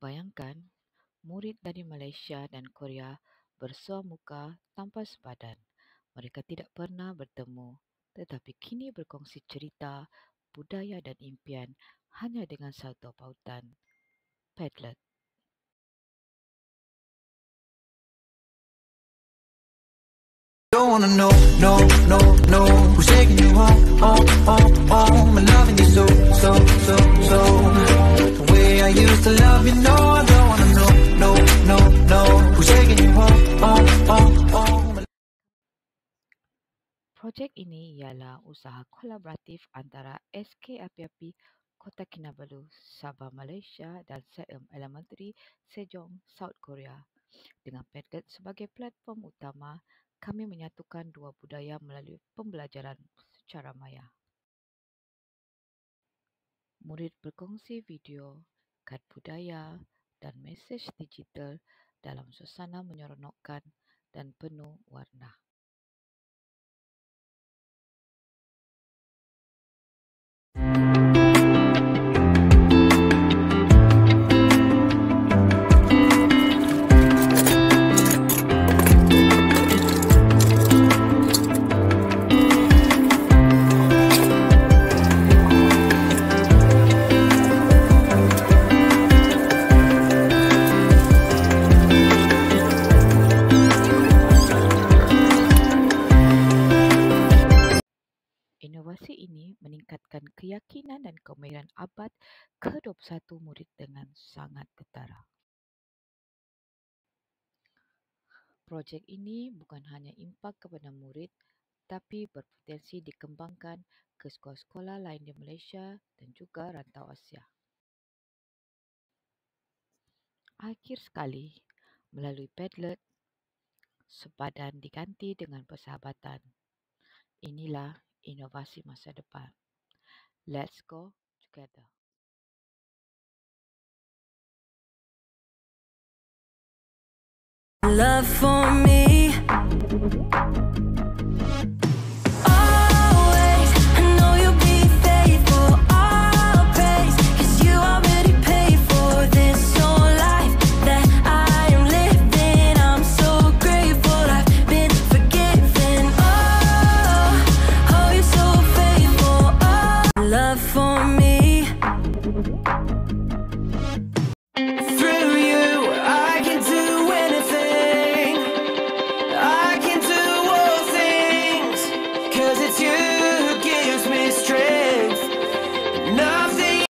Bayangkan, murid dari Malaysia dan Korea bersua muka tanpa sepadan. Mereka tidak pernah bertemu, tetapi kini berkongsi cerita, budaya dan impian hanya dengan satu pautan, Padlet. Don't wanna know, no, no, no, who's taking you home, home, home, home, and loving you so, so, so, so, the way I used to love you, no, I don't wanna know, no, no, no, who's taking you home, home, home, home. Projek ini ialah usaha kolaboratif antara SK Api-Api Kota Kinabalu, Sabah, Malaysia dan SEM Elementary Sejong, South Korea. Dengan Padlet sebagai platform utama, kami menyatukan dua budaya melalui pembelajaran secara maya. Murid berkongsi video, kad budaya dan mesej digital dalam suasana menyeronokkan dan penuh warna. Inovasi ini meningkatkan keyakinan dan kemahiran abad ke-21 murid dengan sangat ketara. Projek ini bukan hanya impak kepada murid, tapi berpotensi dikembangkan ke sekolah-sekolah lain di Malaysia dan juga rantau Asia. Akhir sekali, melalui Padlet, sepadan diganti dengan persahabatan. Inilah inovasi masa depan. Let's go together. Love for me